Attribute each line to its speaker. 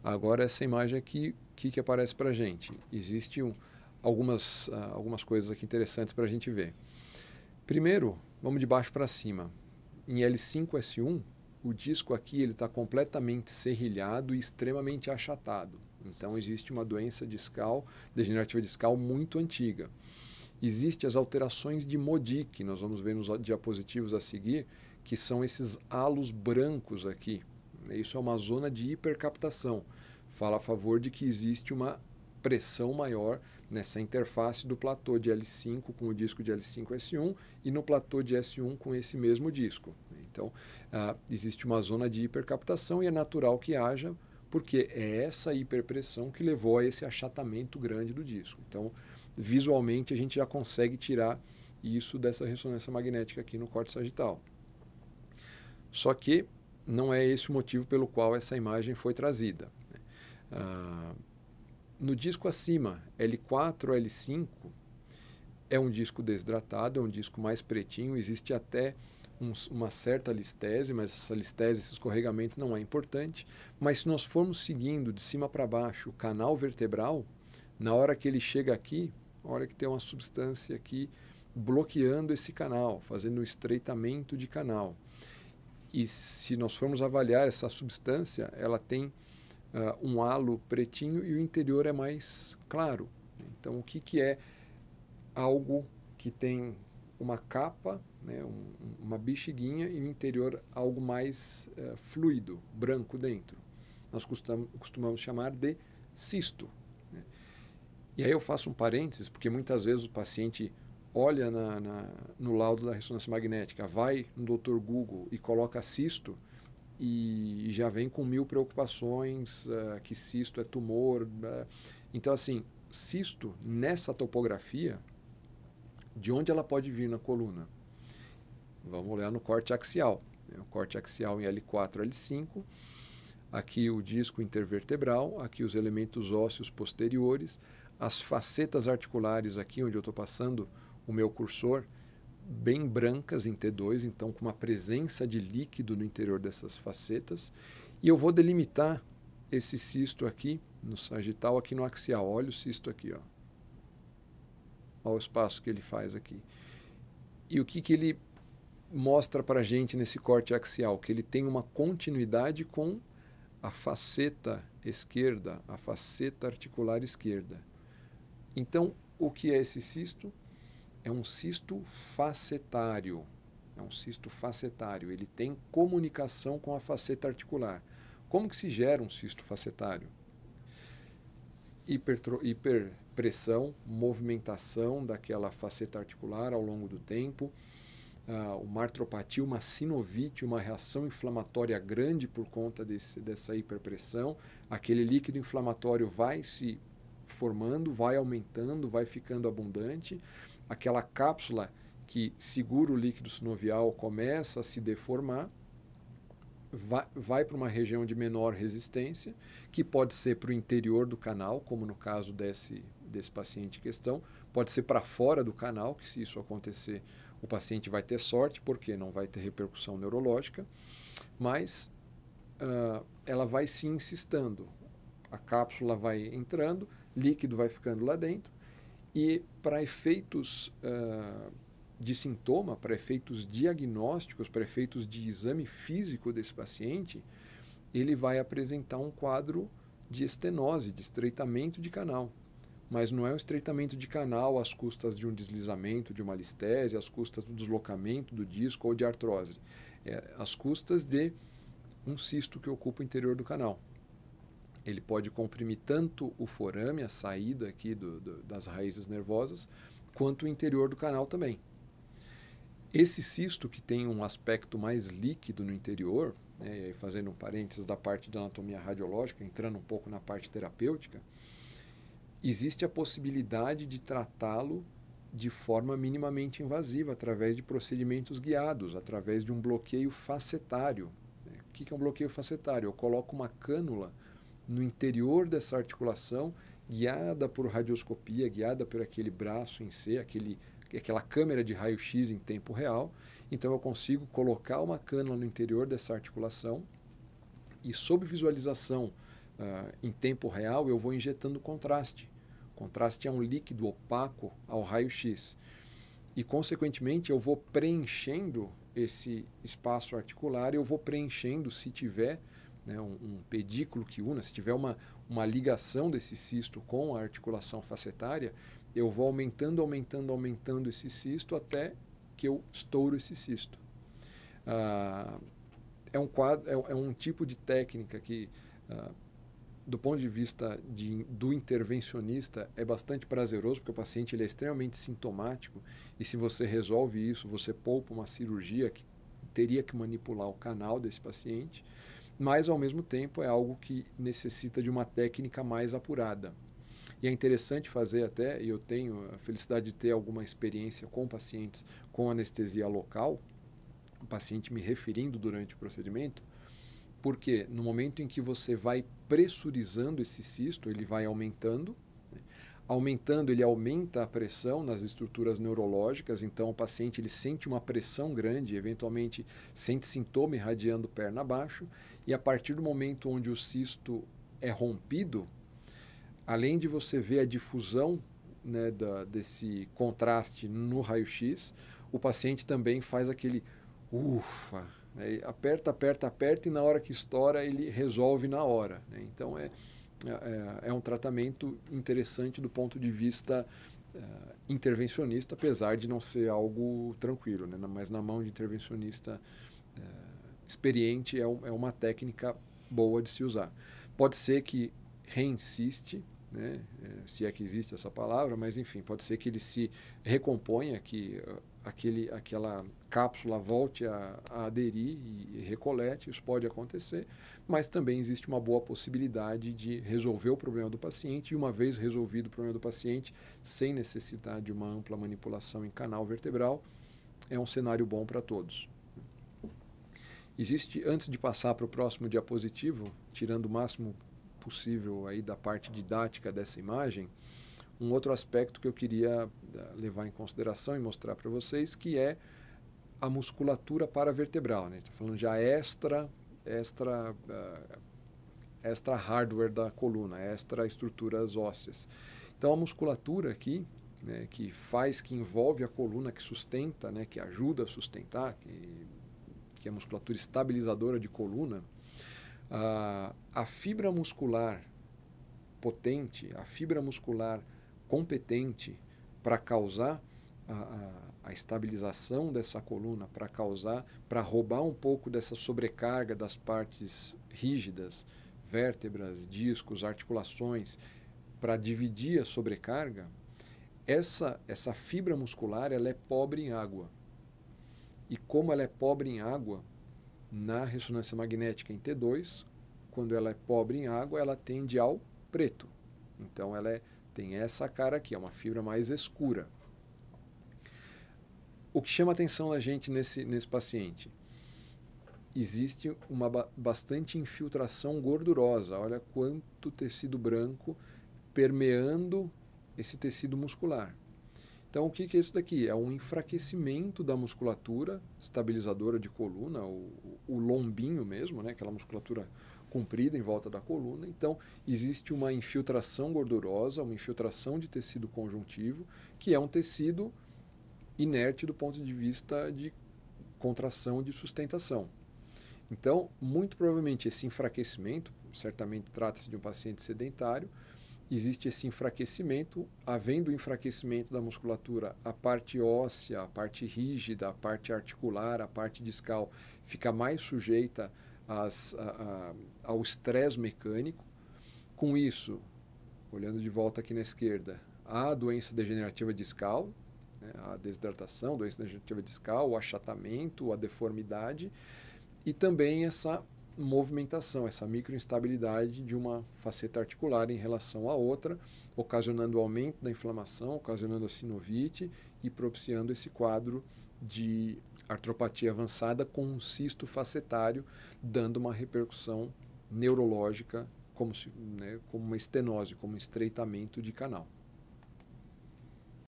Speaker 1: Agora, essa imagem aqui, o que aparece para a gente? Existem algumas coisas aqui interessantes para a gente ver. Primeiro, vamos de baixo para cima. Em L5S1, o disco aqui está completamente serrilhado e extremamente achatado. Então, existe uma doença discal, degenerativa discal muito antiga. Existem as alterações de Modic, nós vamos ver nos diapositivos a seguir, que são esses halos brancos aqui. Isso é uma zona de hipercaptação. Fala a favor de que existe uma pressão maior nessa interface do platô de L5 com o disco de L5S1 e no platô de S1 com esse mesmo disco. Então, existe uma zona de hipercaptação e é natural que haja, porque é essa hiperpressão que levou a esse achatamento grande do disco. Então, visualmente, a gente já consegue tirar isso dessa ressonância magnética aqui no córtex sagital. Só que não é esse o motivo pelo qual essa imagem foi trazida. No disco acima, L4 ou L5, é um disco desidratado, é um disco mais pretinho, existe até uma certa listese, mas essa listese, esse escorregamento não é importante. Mas se nós formos seguindo de cima para baixo o canal vertebral, na hora que ele chega aqui, a hora que tem uma substância aqui bloqueando esse canal, fazendo um estreitamento de canal. E se nós formos avaliar essa substância, ela tem um halo pretinho e o interior é mais claro. Então, o que é algo que tem uma capa, né, uma bexiguinha e o interior algo mais fluido, branco dentro? Nós costumamos chamar de cisto. Né? E aí eu faço um parênteses, porque muitas vezes o paciente olha no laudo da ressonância magnética, vai no Dr. Google e coloca cisto e já vem com 1000 preocupações, que cisto é tumor. Então, assim, cisto, nessa topografia, de onde ela pode vir na coluna? Vamos olhar no corte axial. O corte axial em L4, L5. Aqui o disco intervertebral, aqui os elementos ósseos posteriores, as facetas articulares aqui, onde eu estou passando o meu cursor, bem brancas em T2, então com uma presença de líquido no interior dessas facetas. E eu vou delimitar esse cisto aqui, no sagital, aqui no axial. Olha o cisto aqui, ó. Olha o espaço que ele faz aqui. E o que ele mostra para a gente nesse corte axial? Que ele tem uma continuidade com a faceta esquerda, a faceta articular esquerda. Então, o que é esse cisto? É um cisto facetário. É um cisto facetário. Ele tem comunicação com a faceta articular. Como que se gera um cisto facetário? Hiperpressão, movimentação daquela faceta articular ao longo do tempo, uma artropatia, uma sinovite, uma reação inflamatória grande por conta dessa hiperpressão. Aquele líquido inflamatório vai se formando, vai aumentando, vai ficando abundante. Aquela cápsula que segura o líquido sinovial começa a se deformar, vai para uma região de menor resistência, que pode ser para o interior do canal, como no caso desse paciente em questão, pode ser para fora do canal, que se isso acontecer, o paciente vai ter sorte, porque não vai ter repercussão neurológica, mas ela vai se incistando, a cápsula vai entrando, líquido vai ficando lá dentro, e para efeitos de sintoma, para efeitos diagnósticos, para efeitos de exame físico desse paciente, ele vai apresentar um quadro de estenose, de estreitamento de canal. Mas não é um estreitamento de canal às custas de um deslizamento, de uma listese, às custas do deslocamento do disco ou de artrose. É às custas de um cisto que ocupa o interior do canal. Ele pode comprimir tanto o forame, a saída aqui das raízes nervosas, quanto o interior do canal também. Esse cisto que tem um aspecto mais líquido no interior, né, fazendo um parênteses da parte da anatomia radiológica, entrando um pouco na parte terapêutica, existe a possibilidade de tratá-lo de forma minimamente invasiva, através de procedimentos guiados, através de um bloqueio facetário. O que é um bloqueio facetário? Eu coloco uma cânula no interior dessa articulação, guiada por radioscopia, guiada por aquele braço em C, aquela câmera de raio-x em tempo real. Então eu consigo colocar uma cânula no interior dessa articulação e, sob visualização em tempo real, eu vou injetando contraste. Contraste é um líquido opaco ao raio-x. E, consequentemente, eu vou preenchendo esse espaço articular, eu vou preenchendo, se tiver, né, um pedículo que una, se tiver uma ligação desse cisto com a articulação facetária, eu vou aumentando, aumentando, aumentando esse cisto até que eu estouro esse cisto. É um tipo de técnica que, do ponto de vista do intervencionista, é bastante prazeroso, porque o paciente ele é extremamente sintomático, e se você resolve isso, você poupa uma cirurgia que teria que manipular o canal desse paciente, mas, ao mesmo tempo, é algo que necessita de uma técnica mais apurada. E é interessante fazer até, e eu tenho a felicidade de ter alguma experiência com pacientes com anestesia local, o paciente me referindo durante o procedimento, porque no momento em que você vai pressurizando esse cisto, ele vai aumentando, né? Aumentando, ele aumenta a pressão nas estruturas neurológicas, então o paciente ele sente uma pressão grande, eventualmente sente sintoma irradiando perna abaixo, e a partir do momento onde o cisto é rompido, além de você ver a difusão, né, desse contraste no raio-x, o paciente também faz aquele ufa, né, aperta, aperta, aperta, e na hora que estoura ele resolve na hora, né? Então é um tratamento interessante do ponto de vista intervencionista, apesar de não ser algo tranquilo, né? Mas na mão de intervencionista experiente é uma técnica boa de se usar. Pode ser que reinsiste, né? Se é que existe essa palavra, mas enfim, pode ser que ele se recomponha, que aquela cápsula volte a aderir e recolete, isso pode acontecer, mas também existe uma boa possibilidade de resolver o problema do paciente, e uma vez resolvido o problema do paciente, sem necessidade de uma ampla manipulação em canal vertebral, é um cenário bom para todos. Existe, antes de passar para o próximo diapositivo, tirando o máximo possível aí da parte didática dessa imagem, um outro aspecto que eu queria levar em consideração e mostrar para vocês, que é a musculatura paravertebral, né? Estou falando já extra hardware da coluna, extra estruturas ósseas. Então a musculatura aqui, né, que envolve a coluna, que sustenta, né, que ajuda a sustentar, que é a musculatura estabilizadora de coluna, a fibra muscular potente, a fibra muscular competente para causar a estabilização dessa coluna, para roubar um pouco dessa sobrecarga das partes rígidas, vértebras, discos, articulações, para dividir a sobrecarga, essa fibra muscular ela é pobre em água. E como ela é pobre em água, na ressonância magnética em T2, quando ela é pobre em água, ela tende ao preto. Então ela tem essa cara aqui, é uma fibra mais escura. O que chama a atenção da gente nesse paciente? Existe uma bastante infiltração gordurosa. Olha quanto tecido branco permeando esse tecido muscular. Então o que é isso daqui? É um enfraquecimento da musculatura estabilizadora de coluna, o lombinho mesmo, né? Aquela musculatura comprida em volta da coluna. Então, existe uma infiltração gordurosa, uma infiltração de tecido conjuntivo, que é um tecido inerte do ponto de vista de contração, de sustentação. Então, muito provavelmente esse enfraquecimento, certamente trata-se de um paciente sedentário, existe esse enfraquecimento, havendo enfraquecimento da musculatura, a parte óssea, a parte rígida, a parte articular, a parte discal fica mais sujeita ao estresse mecânico. Com isso, olhando de volta aqui na esquerda, a doença degenerativa discal, né, a desidratação, a doença degenerativa discal, o achatamento, a deformidade, e também essa movimentação, essa microinstabilidade de uma faceta articular em relação à outra, ocasionando o aumento da inflamação, ocasionando a sinovite e propiciando esse quadro de artropatia avançada com um cisto facetário, dando uma repercussão neurológica como uma estenose, como um estreitamento de canal.